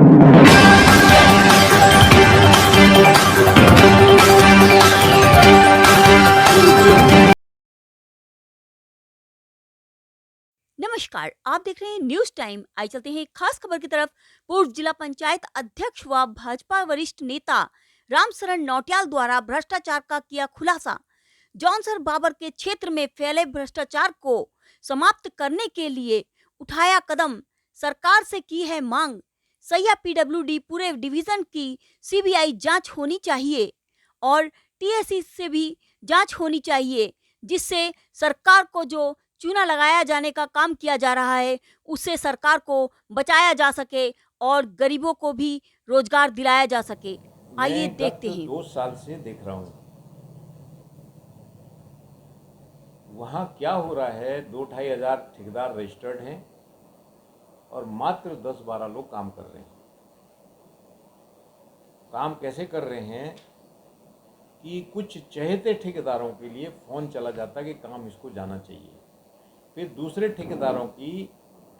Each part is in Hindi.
नमस्कार, आप देख रहे हैं न्यूज टाइम। आइए चलते हैं एक खास खबर की तरफ। पूर्व जिला पंचायत अध्यक्ष व भाजपा वरिष्ठ नेता रामशरण नौटियाल द्वारा भ्रष्टाचार का किया खुलासा। जॉनसर बाबर के क्षेत्र में फैले भ्रष्टाचार को समाप्त करने के लिए उठाया कदम, सरकार से की है मांग। सैया पीडब्ल्यूडी पूरे डिवीजन की सीबीआई जांच होनी चाहिए और टीएससी से भी जांच होनी चाहिए, जिससे सरकार को जो चूना लगाया जाने का काम किया जा रहा है उससे सरकार को बचाया जा सके और गरीबों को भी रोजगार दिलाया जा सके। आइए मैं गत देखते हैं। 2 साल से देख रहा हूँ वहाँ क्या हो रहा है। 2-2.5 हज़ार ठेकेदार रजिस्टर्ड हैं और मात्र 10-12 लोग काम कर रहे हैं। काम कैसे कर रहे हैं कि कुछ चहेते ठेकेदारों के लिए फ़ोन चला जाता है कि काम इसको जाना चाहिए, फिर दूसरे ठेकेदारों की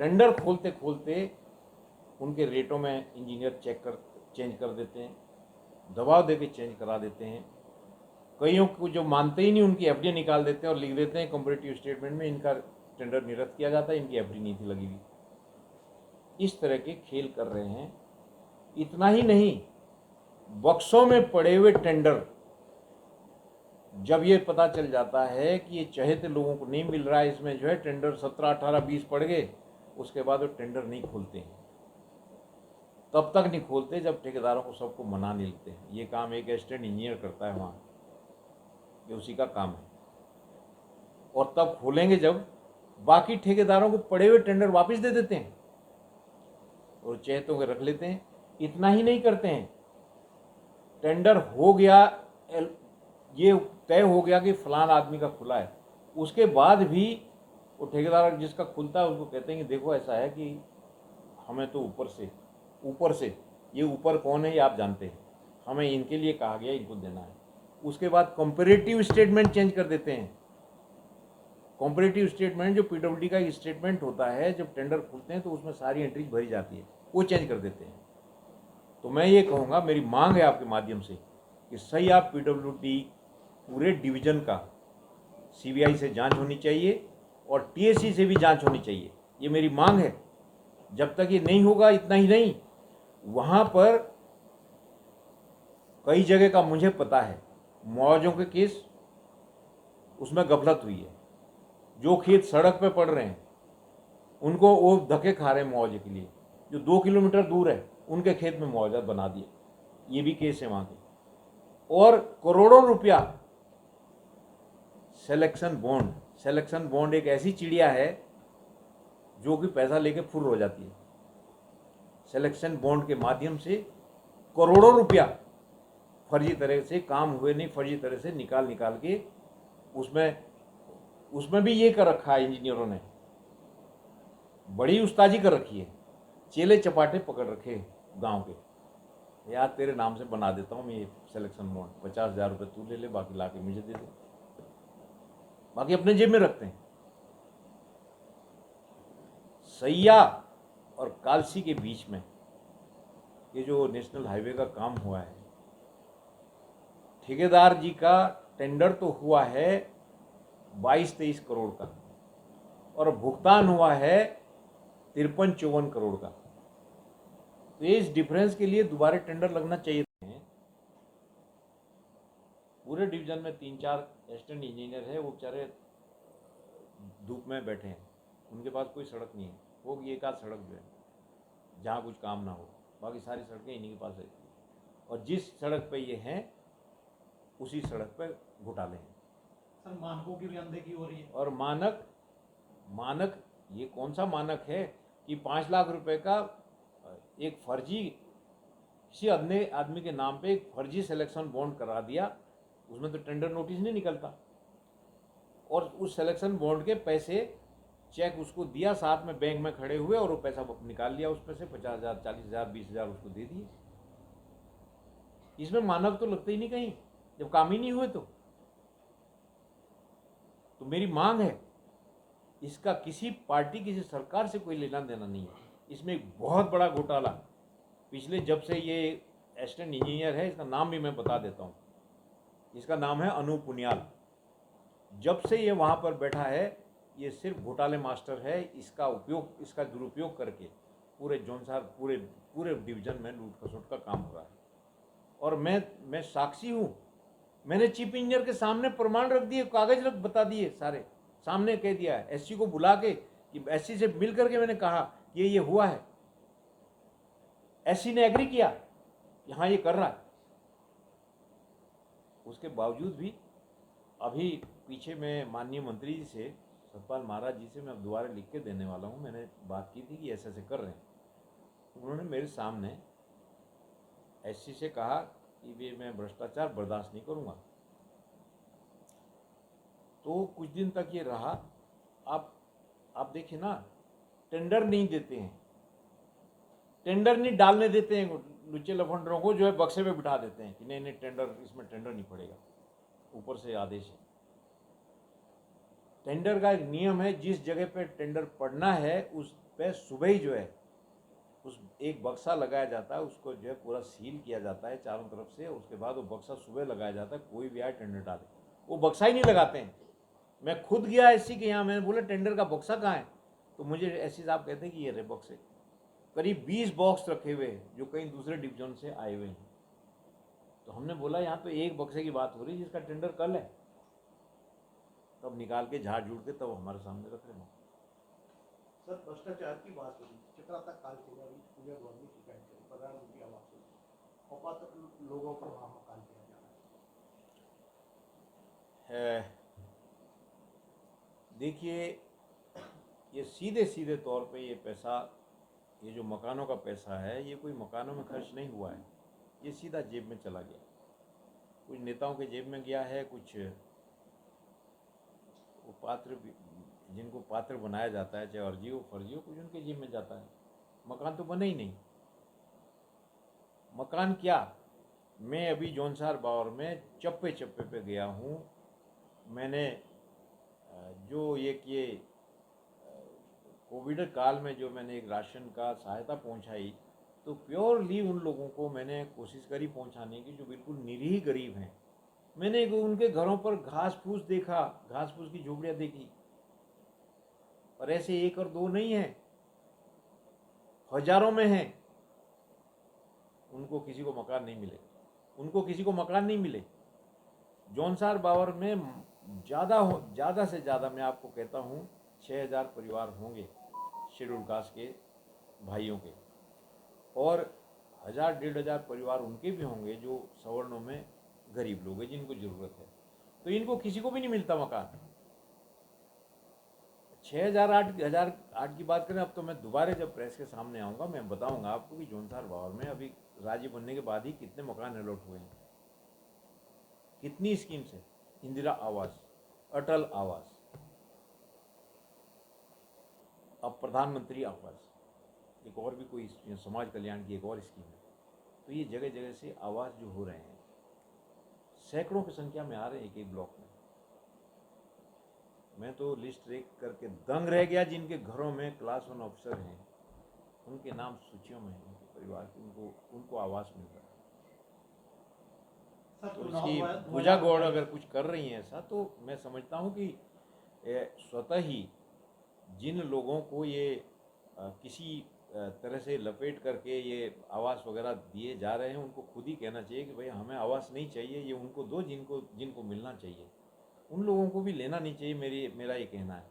टेंडर खोलते खोलते उनके रेटों में इंजीनियर चेंज कर देते हैं, दबाव देके चेंज करा देते हैं। कईयों को जो मानते ही नहीं उनकी एफडी निकाल देते हैं और लिख देते हैं कंपैरेटिव स्टेटमेंट में इनका टेंडर निरस्त किया जाता है, इनकी एफडी नहीं थी लगी हुई। इस तरह के खेल कर रहे हैं। इतना ही नहीं, बक्सों में पड़े हुए टेंडर जब ये पता चल जाता है कि ये चहेते लोगों को नहीं मिल रहा है, इसमें जो है टेंडर 17, 18, 20 पड़ गए, उसके बाद वो टेंडर नहीं खोलते हैं। तब तक नहीं खोलते जब ठेकेदारों को सबको मना नहीं लेते हैं। ये काम एक असिस्टेंट इंजीनियर करता है वहाँ, ये उसी का काम है। और तब खोलेंगे जब बाकी ठेकेदारों को पड़े हुए टेंडर वापस दे देते हैं और चहेतों के रख लेते हैं। इतना ही नहीं करते हैं, टेंडर हो गया, ये तय हो गया कि फलान आदमी का खुला है, उसके बाद भी वो ठेकेदार जिसका खुलता है उसको कहते हैं कि देखो ऐसा है कि हमें तो ऊपर से ये ऊपर कौन है ये आप जानते हैं, हमें इनके लिए कहा गया, इनको देना है। उसके बाद कंपैरेटिव स्टेटमेंट चेंज कर देते हैं। कंपैरेटिव स्टेटमेंट जो पीडब्ल्यूडी का स्टेटमेंट होता है, जब टेंडर खुलते हैं तो उसमें सारी एंट्रीज भरी जाती है, वो चेंज कर देते हैं। तो मैं ये कहूँगा, मेरी मांग है आपके माध्यम से कि सही आप पीडब्ल्यूडी पूरे डिवीज़न का सीबीआई से जांच होनी चाहिए और टीएससी से भी जांच होनी चाहिए। ये मेरी मांग है। जब तक ये नहीं होगा, इतना ही नहीं, वहाँ पर कई जगह का मुझे पता है मुआवजों के केस, उसमें गफलत हुई है। जो खेत सड़क पे पड़ रहे हैं उनको वो धक्के खा रहे हैं मुआवजे के लिए, जो 2 किलोमीटर दूर है उनके खेत में मुआवजा बना दिए, ये भी केस है वहाँ के। और करोड़ों रुपया सिलेक्शन बॉन्ड एक ऐसी चिड़िया है जो कि पैसा लेके फुर हो जाती है। सिलेक्शन बॉन्ड के माध्यम से करोड़ों रुपया फर्जी तरह से, काम हुए नहीं फर्जी तरह से निकाल के उसमें भी ये कर रखा है इंजीनियरों ने, बड़ी उस्तादी कर रखी है। चेले चपाटे पकड़ रखे गांव के, यार तेरे नाम से बना देता हूँ मैं ये सिलेक्शन बॉन्ड, 50,000 रुपये तू ले ले, बाकी ला के मुझे दे दे, बाकी अपने जेब में रखते हैं। सैया और कालसी के बीच में ये जो नेशनल हाईवे का काम हुआ है, ठेकेदार जी का टेंडर तो हुआ है 22-23 करोड़ का और भुगतान हुआ है 53-54 करोड़ का। तो इस डिफरेंस के लिए दोबारा टेंडर लगना चाहिए। पूरे डिवीजन में 3-4 असिस्टेंट इंजीनियर है, वो बेचारे धूप में बैठे हैं, उनके पास कोई सड़क नहीं है। वो एक आध सड़क जो है जहाँ कुछ काम ना हो, बाकी सारी सड़कें इन्हीं के पास रहती हैं। और जिस सड़क पे ये हैं उसी सड़क पे घोटाले हैं। सर, मानकों की भी अनदेखी हो रही है। और मानक ये कौन सा मानक है कि 5 लाख रुपए का एक फर्जी, किसी अन्य आदमी के नाम पे एक फर्जी सिलेक्शन बॉन्ड करा दिया, उसमें तो टेंडर नोटिस नहीं निकलता, और उस सिलेक्शन बॉन्ड के पैसे, चेक उसको दिया, साथ में बैंक में खड़े हुए और वो पैसा निकाल लिया उसमें से 50,000, 40,000, 20,000 उसको दे दिए। इसमें मानक तो लगते ही नहीं कहीं, जब काम ही नहीं हुए। तो मेरी मांग है, इसका किसी पार्टी, किसी सरकार से कोई लेना देना नहीं है। इसमें एक बहुत बड़ा घोटाला पिछले जब से ये असिस्टेंट इंजीनियर है, इसका नाम भी मैं बता देता हूँ, इसका नाम है अनूप पुनियाल। जब से ये वहाँ पर बैठा है, ये सिर्फ घोटाले मास्टर है। इसका दुरुपयोग करके पूरे जौनसार पूरे डिवीज़न में लूट खसोट का काम हो रहा है। और मैं साक्षी हूँ। मैंने चीफ इंजीनियर के सामने प्रमाण रख दिए, कागज रख बता दिए, सारे सामने कह दिया है। एससी को बुला के कि एससी से मिल करके मैंने कहा कि ये हुआ है। एससी ने एग्री किया कि हाँ ये कर रहा है। उसके बावजूद भी अभी पीछे मैं माननीय मंत्री जी से, सतपाल महाराज जी से मैं अब दोबारा लिख के देने वाला हूँ। मैंने बात की थी कि ऐसे ऐसे कर रहे हैं। उन्होंने मेरे सामने एससी से कहा कि ये मैं भ्रष्टाचार बर्दाश्त नहीं करूँगा। तो कुछ दिन तक ये रहा। आप देखिए ना, टेंडर नहीं देते हैं, टेंडर नहीं डालने देते हैं। लुच्चे लफंडरों को जो है बक्से में बिठा देते हैं कि नहीं नहीं टेंडर, इसमें टेंडर नहीं पड़ेगा। ऊपर से आदेश है। टेंडर का एक नियम है, जिस जगह पे टेंडर पड़ना है उस पे सुबह ही जो है उस एक बक्सा लगाया जाता है, उसको जो है पूरा सील किया जाता है चारों तरफ से। उसके बाद वो बक्सा सुबह लगाया जाता है, कोई भी आए टेंडर डाले। वो बक्सा ही नहीं लगाते हैं। मैं खुद गया एससी के यहाँ, मैंने बोला टेंडर का बक्सा कहाँ है, तो मुझे एससी साहब कहते हैं कि ये रे बक्से। करीब 20 बॉक्स रखे हुए हैं जो कहीं दूसरे डिवीजन से आए हुए हैं। तो हमने बोला यहाँ तो एक बक्से की बात हो रही है जिसका टेंडर कल है। तब निकाल के झाड़ झूड़ के तब हमारे सामने रख रहे हैं। सर भ्रष्टाचार की बात हुई, चक्राता काल के बाद पूरे गौर में शिकायत करी प्रधानमंत्री आवास योजना, अपात्र लोगों पर वहाँ मकान दिया जा रहा है। देखिए, ये सीधे सीधे तौर पे ये पैसा, ये जो मकानों का पैसा है, ये कोई मकानों में खर्च नहीं हुआ है। ये सीधा जेब में चला गया। कुछ नेताओं के जेब में गया है, कुछ वो पात्र जिनको पात्र बनाया जाता है, चाहे अर्जी हो फर्जी हो, कुछ उनके जेब में जाता है। मकान तो बने ही नहीं। मकान क्या, मैं अभी जौनसार बावर में चप्पे चप्पे पे गया हूँ। मैंने जो ये कोविड काल में जो मैंने एक राशन का सहायता पहुंचाई, तो प्योरली उन लोगों को मैंने कोशिश करी पहुंचाने की जो बिल्कुल निरीह गरीब हैं। मैंने उनके घरों पर घास फूस देखा, घास फूस की झोपड़ियाँ देखी। और ऐसे एक और दो नहीं है, हजारों में हैं। उनको किसी को मकान नहीं मिले, उनको किसी को मकान नहीं मिले। जौनसार बावर में ज़्यादा से ज़्यादा मैं आपको कहता हूँ 6000 परिवार होंगे शेड्यूल कास्ट के भाइयों के, और 1000-1500 परिवार उनके भी होंगे जो सवर्णों में गरीब लोग हैं जिनको ज़रूरत है। तो इनको किसी को भी नहीं मिलता मकान। 6008 की बात करें, अब तो मैं दोबारा जब प्रेस के सामने आऊँगा मैं बताऊँगा आपको कि जौनसार बावर में अभी राज्य बनने के बाद ही कितने मकान अलॉट हुए हैं, कितनी स्कीम्स है। इंदिरा आवास, अटल आवास, अब प्रधानमंत्री आवास, एक और भी कोई समाज कल्याण की एक और स्कीम है। तो ये जगह जगह से आवास जो हो रहे हैं, सैकड़ों की संख्या में आ रहे हैं एक एक ब्लॉक में। मैं तो लिस्ट देख करके दंग रह गया। जिनके घरों में क्लास 1 ऑफिसर हैं, उनके नाम सूचियों में हैं, उनके परिवार के, उनको आवास मिल रहा है। तो इसकी पूजा गौड़ अगर कुछ कर रही हैं ऐसा, तो मैं समझता हूँ कि स्वतः ही जिन लोगों को ये किसी तरह से लपेट करके ये आवास वगैरह दिए जा रहे हैं, उनको खुद ही कहना चाहिए कि भाई हमें आवास नहीं चाहिए, ये उनको दो जिनको मिलना चाहिए। उन लोगों को भी लेना नहीं चाहिए, मेरा ये कहना है।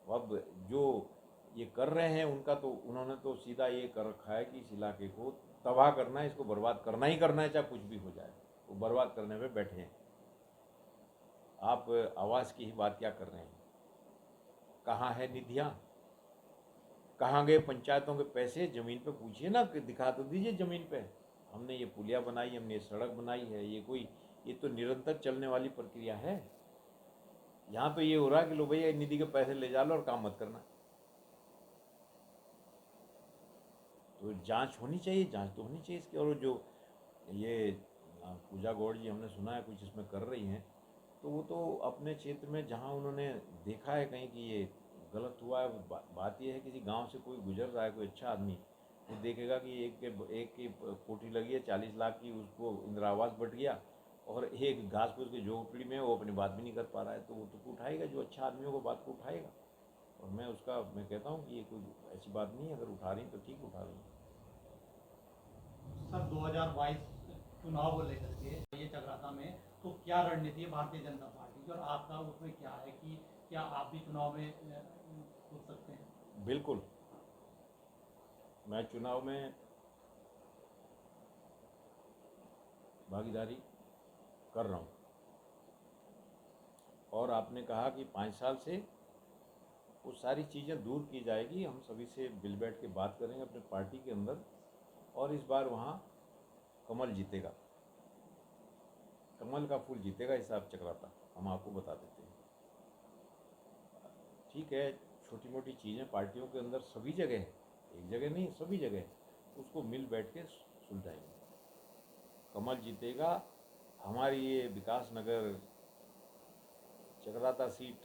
अब जो ये कर रहे हैं उनका तो उन्होंने तो सीधा ये कर रखा है कि इस इलाके को तबाह करना है, इसको बर्बाद करना ही करना है, चाहे कुछ भी हो जाए। वो बर्बाद करने पे बैठे हैं। आप आवास की ही बात क्या कर रहे हैं? कहाँ है निधियाँ, कहाँ गए पंचायतों के पैसे? ज़मीन पे पूछिए ना, दिखा तो दीजिए ज़मीन पे। हमने ये पुलिया बनाई, हमने ये सड़क बनाई है। ये तो निरंतर चलने वाली प्रक्रिया है। यहाँ तो ये हो रहा है कि लो भैया निधि के पैसे ले जा लो और काम मत करना। तो जांच होनी चाहिए, जांच तो होनी चाहिए इसकी। और जो ये पूजा गौड़ जी हमने सुना है कुछ इसमें कर रही हैं, तो वो तो अपने क्षेत्र में जहाँ उन्होंने देखा है कहीं कि ये गलत हुआ है, बात ये है किसी गांव से कोई गुजर रहा है, कोई अच्छा आदमी, वो देखेगा कि एक की कोठी लगी है 40 लाख की, उसको इंदिरा आवास बट गया, और एक घास फूस की झोपड़ी में वो अपनी बात भी नहीं कर पा रहा है, तो वो तो उठाएगा, जो अच्छा आदमी हो वो बात को उठाएगा। और मैं कहता हूँ कि ये कोई ऐसी बात नहीं है, अगर उठा रही तो ठीक उठा रही हैं। सर 2022 चुनाव को लेकर के ये चक्राता में तो क्या रणनीति है भारतीय जनता पार्टी की, और आपका उसमें क्या है कि क्या आप भी चुनाव में कूद सकते हैं? बिल्कुल, मैं चुनाव में भागीदारी कर रहा हूँ। और आपने कहा कि 5 साल से वो सारी चीज़ें दूर की जाएगी, हम सभी से मिल बैठ के बात करेंगे अपने पार्टी के अंदर, और इस बार वहाँ कमल जीतेगा, कमल का फूल जीतेगा हिसाब चक्राता, हम आपको बता देते हैं। ठीक है, छोटी मोटी चीज़ें पार्टियों के अंदर सभी जगह है, एक जगह नहीं सभी जगह, उसको मिल बैठ के सुलझाएंगे। कमल जीतेगा। हमारी ये विकास नगर चक्राता सीट,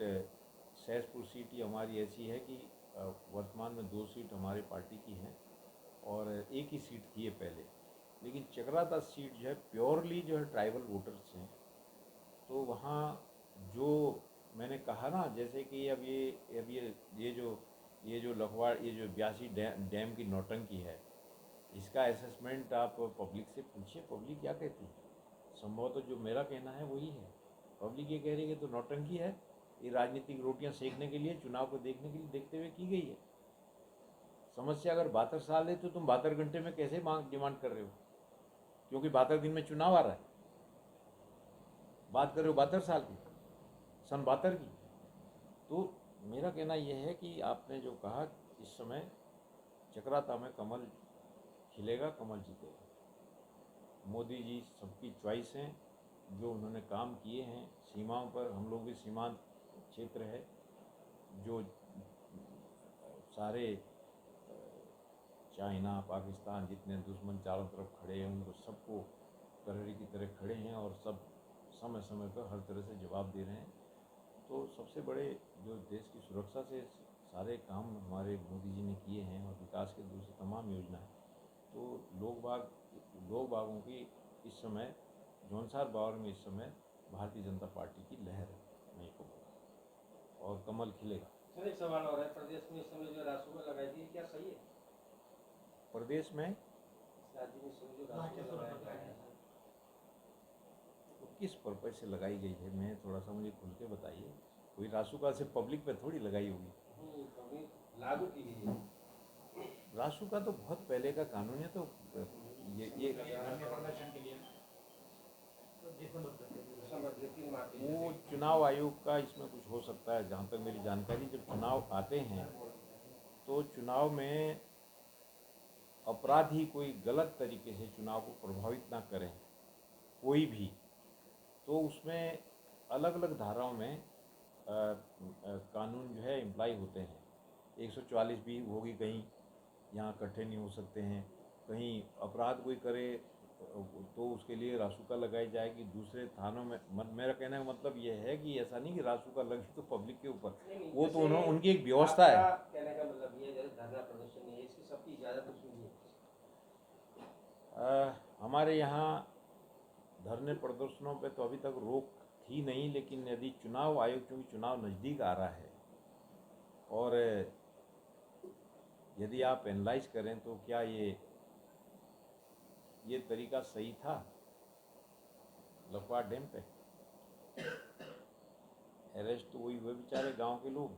सहसपुर सीट, ये हमारी ऐसी है कि वर्तमान में 2 सीट हमारे पार्टी की हैं और एक ही सीट थी ये पहले, लेकिन चक्राता सीट जो है प्योरली जो है ट्राइबल वोटर्स हैं। तो वहाँ जो मैंने कहा ना, जैसे कि अब ये जो लखवाड़, ये जो 82 डैम की नौटंकी है, इसका असेसमेंट आप पब्लिक से पूछिए, पब्लिक क्या कहती है। संभवतः जो मेरा कहना है वही है, पब्लिक ये कह रही है कि तो नौटंकी है, ये राजनीतिक रोटियां सेकने के लिए, चुनाव को देखने के लिए, देखते हुए की गई है। समस्या अगर 72 साल है तो तुम 72 घंटे में कैसे डिमांड कर रहे हो, क्योंकि 72 दिन में चुनाव आ रहा है, बात कर रहे हो 72 साल की, सन 72 की। तो मेरा कहना यह है कि आपने जो कहा, इस समय चक्राता में कमल खिलेगा, कमल जीतेगा। मोदी जी सबकी चॉइस हैं, जो उन्होंने काम किए हैं सीमाओं पर, हम लोग भी सीमांत क्षेत्र है, जो सारे चाइना पाकिस्तान जितने दुश्मन चारों तरफ खड़े हैं, उनको सबको प्रहरी की तरह खड़े हैं और सब समय समय पर हर तरह से जवाब दे रहे हैं। तो सबसे बड़े जो देश की सुरक्षा से सारे काम हमारे मोदी जी ने किए हैं, और विकास के दूसरी तमाम योजनाएं, तो लोग बागों की इस समय जौनसार बावर में इस समय भारतीय जनता पार्टी की लहर है, मैं ये कहूँगा, और कमल खिलेगा। सर एक सवाल और है, प्रदेश में इस समय जो रासुका लगाई थी क्या सही है? प्रदेश में राज्य में इस समय जो रासुका लगाया गया है तो किस पर्पज से लगाई गई है, मैं थोड़ा सा मुझे खुल के बताइए। कोई रासुका से पब्लिक पे थोड़ी लगाई होगी, कभी लागू की गई है। रासुका तो बहुत पहले का कानून है, तो ये वो चुनाव आयोग का इसमें कुछ हो सकता है। जहाँ तक मेरी जानकारी, जब चुनाव आते हैं तो चुनाव में अपराधी कोई गलत तरीके से चुनाव को प्रभावित ना करें कोई भी, तो उसमें अलग अलग धाराओं में कानून जो है इम्प्लाई होते हैं। 144 भी होगी, कहीं यहाँ इकट्ठे नहीं हो सकते हैं, कहीं अपराध कोई करे तो उसके लिए रासुका लगाई जाएगी। दूसरे थानों में मेरा कहने का मतलब ये है कि ऐसा नहीं कि रासुका लगी तो पब्लिक के ऊपर, वो तो उनकी एक व्यवस्था है। कहने का मतलब ये है धरना प्रदर्शन नहीं है, इसकी सबकी इजाजत उसमें नहीं है। हमारे यहाँ धरने प्रदर्शनों पे तो अभी तक रोक थी नहीं, लेकिन यदि चुनाव आयोग, क्योंकि चुनाव नज़दीक आ रहा है, और यदि आप एनालाइज करें तो क्या ये तरीका सही था लखवाड़ डैम पे? अरेस्ट तो वही हुए बेचारे गांव के लोग,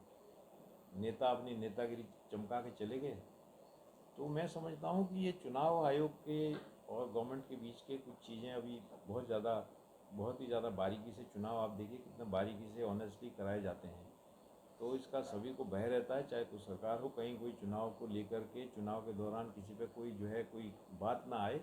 नेता अपनी नेतागिरी चमका के चले गए। तो मैं समझता हूँ कि ये चुनाव आयोग के और गवर्नमेंट के बीच के कुछ चीज़ें अभी बहुत ही ज़्यादा बारीकी से, चुनाव आप देखिए कितना बारीकी से ऑनेस्टली कराए जाते हैं, तो इसका सभी को भय रहता है, चाहे तो सरकार हो, कहीं कोई चुनाव को लेकर के, चुनाव के दौरान किसी पे कोई जो है कोई बात ना आए,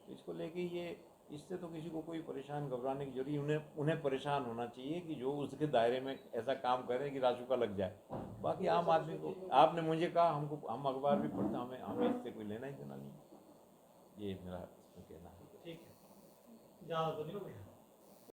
तो इसको लेके ये, इससे तो किसी को कोई परेशान घबराने की जरूरत, उन्हें परेशान होना चाहिए कि जो उसके दायरे में ऐसा काम करें कि रासुका लग जाए। बाकी आम आदमी को, आपने मुझे कहा, हम अखबार भी पढ़ते, हमें इससे कोई लेना ही देना नहीं, ये मेरा इसमें कहना है। ठीक है, ज़्यादा तो नहीं हो गया।